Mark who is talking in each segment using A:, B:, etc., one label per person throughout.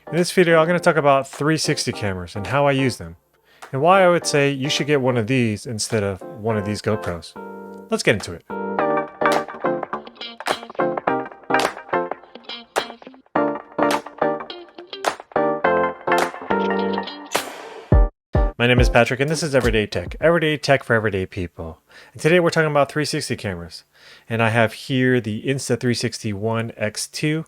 A: In this video, I'm going to talk about 360 cameras and how I use them, and why I would say you should get one of these instead of one of these GoPros. Let's get into it. My name is Patrick and this is Everyday Tech for everyday people. And today we're talking about 360 cameras. And I have here the Insta360 One X2.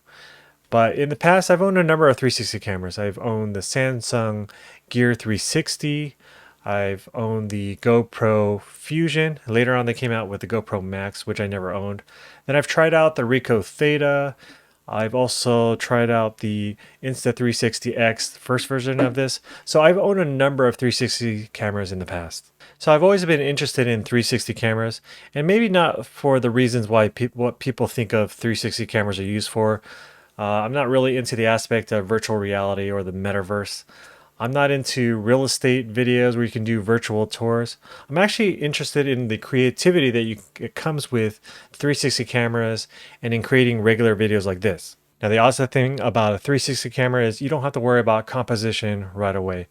A: But in the past, I've owned a number of 360 cameras. I've owned the Samsung Gear 360. I've owned the GoPro Fusion. Later on, they came out with the GoPro Max, which I never owned. Then I've tried out the Ricoh Theta. I've also tried out the Insta360X, the first version of this. So I've owned a number of 360 cameras in the past. So I've always been interested in 360 cameras, and maybe not for the reasons why what people think of 360 cameras are used for. I'm not really into the aspect of virtual reality or the metaverse. I'm not into real estate videos where you can do virtual tours. I'm actually interested in the creativity that it comes with 360 cameras and in creating regular videos like this. Now, the awesome thing about a 360 camera is you don't have to worry about composition right away.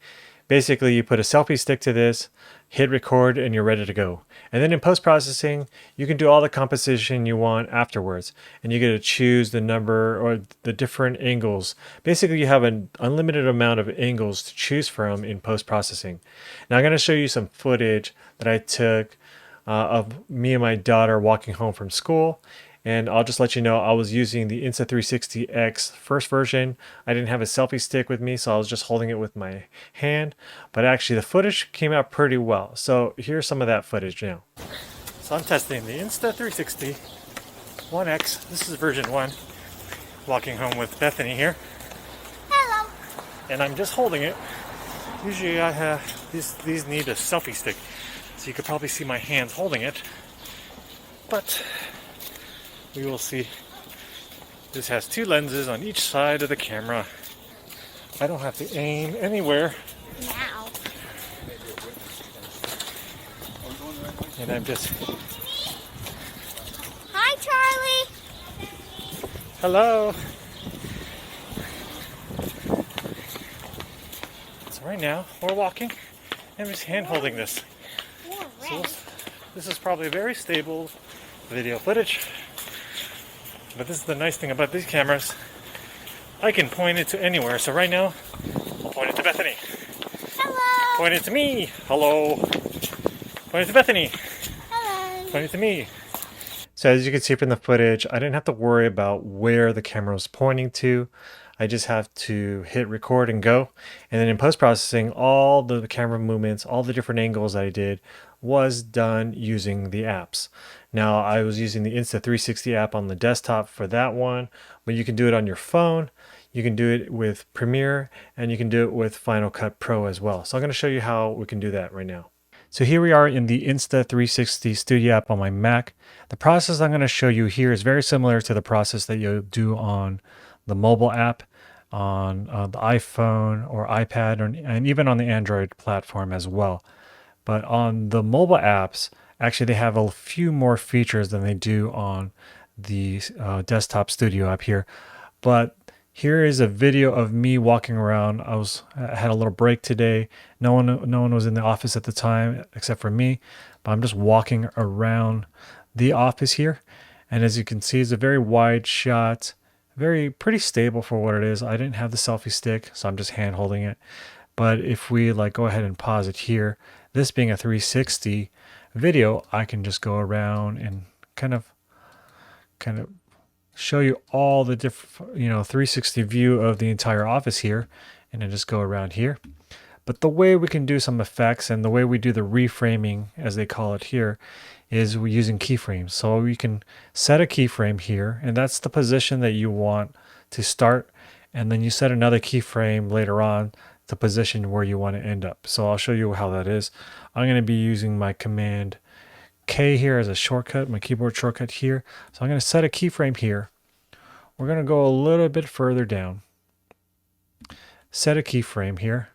A: Basically, you put a selfie stick to this, hit record, and you're ready to go. And then in post-processing, you can do all the composition you want afterwards. And you get to choose the number or the different angles. Basically, you have an unlimited amount of angles to choose from in post-processing. Now, I'm going to show you some footage that I took of me and my daughter walking home from school. And I'll just let you know I was using the Insta360X first version. I didn't have a selfie stick with me, so I was just holding it with my hand. But actually the footage came out pretty well. So here's some of that footage now. So I'm testing the Insta360 One X. This is version 1. Walking home with Bethany here.
B: Hello.
A: And I'm just holding it. Usually I have these need a selfie stick. So you could probably see my hands holding it. But we will see. This has 2 lenses on each side of the camera. I don't have to aim anywhere.
B: Now.
A: And I'm just...
B: Hi, Charlie.
A: Hello. So right now, we're walking. I'm just hand holding this. So this is probably very stable video footage. But this is the nice thing about these cameras. I can point it to anywhere. So right now, I'll point it to Bethany.
B: Hello.
A: Point it to me. Hello. Point it to Bethany.
B: Hello.
A: Point it to me. So as you can see from the footage, I didn't have to worry about where the camera was pointing to. I just have to hit record and go. And then in post-processing, all the camera movements, all the different angles I did was done using the apps. Now, I was using the Insta360 app on the desktop for that one, but you can do it on your phone. You can do it with Premiere, and you can do it with Final Cut Pro as well. So I'm going to show you how we can do that right now. So here we are in the Insta360 Studio app on my Mac. The process I'm going to show you here is very similar to the process that you'll do on the mobile app, on the iPhone or iPad, and even on the Android platform as well. But on the mobile apps, actually they have a few more features than they do on the desktop studio app here. But here is a video of me walking around. I had a little break today. No one was in the office at the time except for me. But I'm just walking around the office here. And as you can see, it's a very wide shot. Pretty stable for what it is. I didn't have the selfie stick, so I'm just hand holding it. But if we go ahead and pause it here, this being a 360 video, I can just go around and kind of show you all the different, 360 view of the entire office here, and then just go around here. But the way we can do some effects and the way we do the reframing, as they call it here, is we're using keyframes. So we can set a keyframe here, and that's the position that you want to start, and then you set another keyframe later on, the position where you want to end up. So I'll show you how that is. I'm going to be using my Command K here as a shortcut, my keyboard shortcut here. So I'm going to set a keyframe here. We're going to go a little bit further down, set a keyframe here,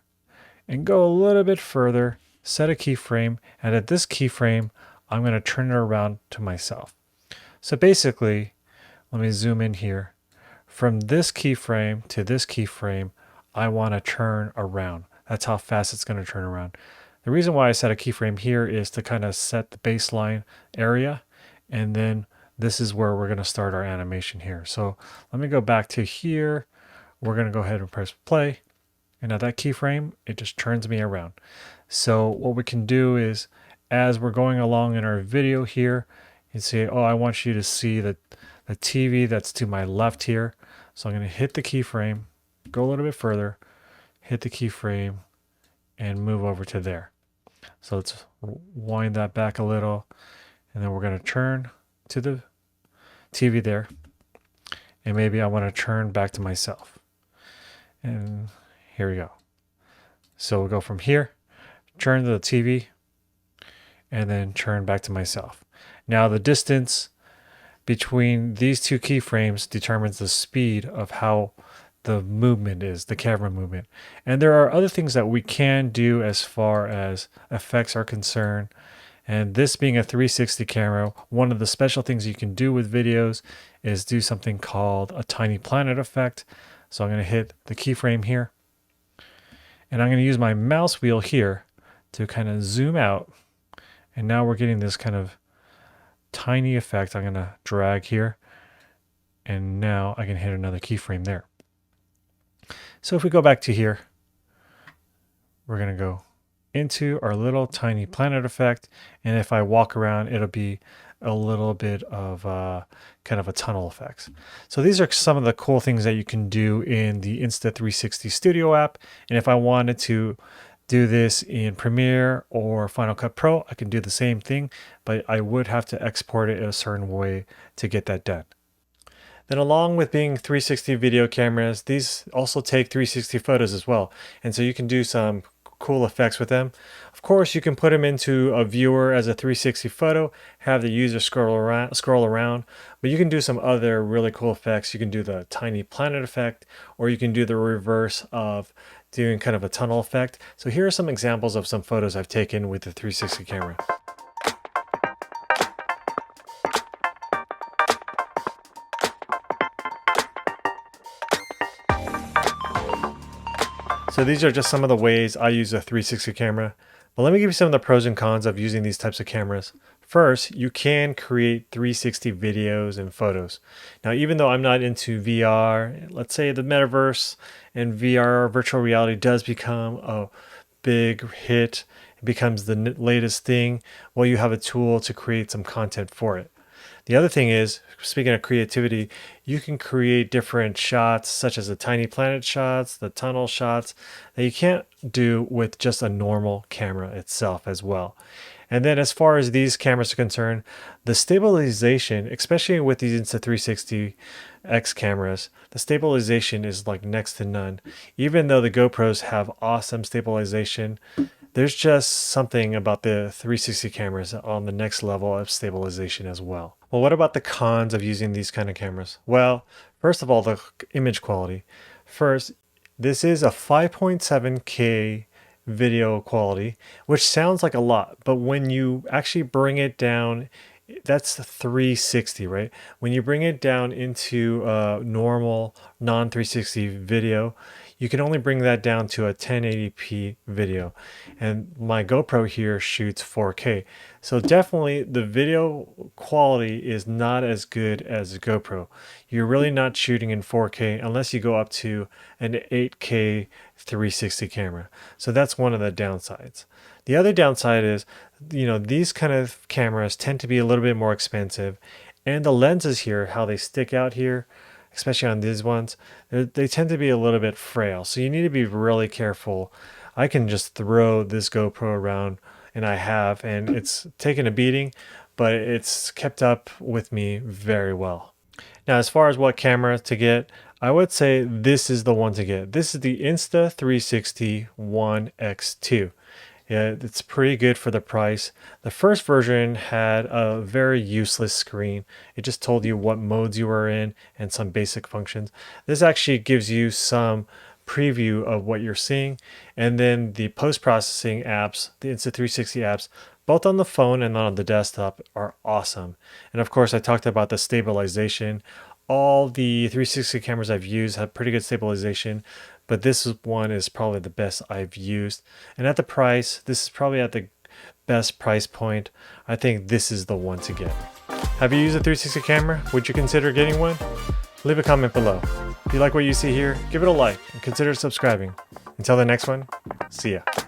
A: and go a little bit further, set a keyframe, and at this keyframe, I'm going to turn it around to myself. So basically, let me zoom in here. From this keyframe to this keyframe, I want to turn around. That's how fast it's going to turn around. The reason why I set a keyframe here is to kind of set the baseline area, and then this is where we're going to start our animation here. So let me go back to here. We're going to go ahead and press play, and at that keyframe, it just turns me around. So what we can do is, as we're going along in our video here, you say, oh, I want you to see the TV that's to my left here. So I'm going to hit the keyframe, go a little bit further, hit the keyframe, and move over to there. So let's wind that back a little, and then we're going to turn to the TV there, and maybe I want to turn back to myself. And here we go. So we'll go from here, turn to the TV, and then turn back to myself. Now the distance between these two keyframes determines the speed of how the movement is, the camera movement. And there are other things that we can do as far as effects are concerned. And this being a 360 camera, one of the special things you can do with videos is do something called a tiny planet effect. So I'm going to hit the keyframe here, and I'm going to use my mouse wheel here to kind of zoom out. And now we're getting this kind of tiny effect. I'm going to drag here, and now I can hit another keyframe there. So if we go back to here, we're going to go into our little tiny planet effect. And if I walk around, it'll be a little bit of kind of a tunnel effects. So these are some of the cool things that you can do in the Insta360 Studio app. And if I wanted to do this in Premiere or Final Cut Pro, I can do the same thing, but I would have to export it in a certain way to get that done. Then along with being 360 video cameras, these also take 360 photos as well. And so you can do some cool effects with them. Of course, you can put them into a viewer as a 360 photo, have the user scroll around, but you can do some other really cool effects. You can do the tiny planet effect, or you can do the reverse of doing kind of a tunnel effect. So here are some examples of some photos I've taken with the 360 camera. So these are just some of the ways I use a 360 camera. But let me give you some of the pros and cons of using these types of cameras. First, you can create 360 videos and photos. Now, even though I'm not into VR, let's say the metaverse and VR, virtual reality, does become a big hit, it becomes the latest thing, well, you have a tool to create some content for it. The other thing is, speaking of creativity, you can create different shots, such as the tiny planet shots, the tunnel shots, that you can't do with just a normal camera itself as well. And then as far as these cameras are concerned, the stabilization, especially with these Insta360 X cameras, the stabilization is like next to none. Even though the GoPros have awesome stabilization, there's just something about the 360 cameras on the next level of stabilization as well. Well, what about the cons of using these kind of cameras? Well, first of all, the image quality. First, this is a 5.7K video quality, which sounds like a lot, but when you actually bring it down, that's 360, right? When you bring it down into a normal non-360 video, you can only bring that down to a 1080p video. And my GoPro here shoots 4K. So definitely the video quality is not as good as a GoPro. You're really not shooting in 4K unless you go up to an 8K 360 camera. So that's one of the downsides. The other downside is, these kind of cameras tend to be a little bit more expensive, and the lenses here, how they stick out here, especially on these ones, they tend to be a little bit frail. So you need to be really careful. I can just throw this GoPro around, and I have, and it's taken a beating, but it's kept up with me very well. Now, as far as what camera to get, I would say this is the one to get. This is the Insta360 One X2. Yeah, it's pretty good for the price. The first version had a very useless screen. It just told you what modes you were in and some basic functions. This actually gives you some preview of what you're seeing. And then the post-processing apps, the Insta360 apps, both on the phone and on the desktop, are awesome. And of course, I talked about the stabilization. all the 360 cameras I've used have pretty good stabilization, but this one is probably the best I've used. And at the price, this is probably at the best price point. I think this is the one to get. Have you used a 360 camera? Would you consider getting one? Leave a comment below. If you like what you see here, give it a like and consider subscribing. Until the next one, see ya.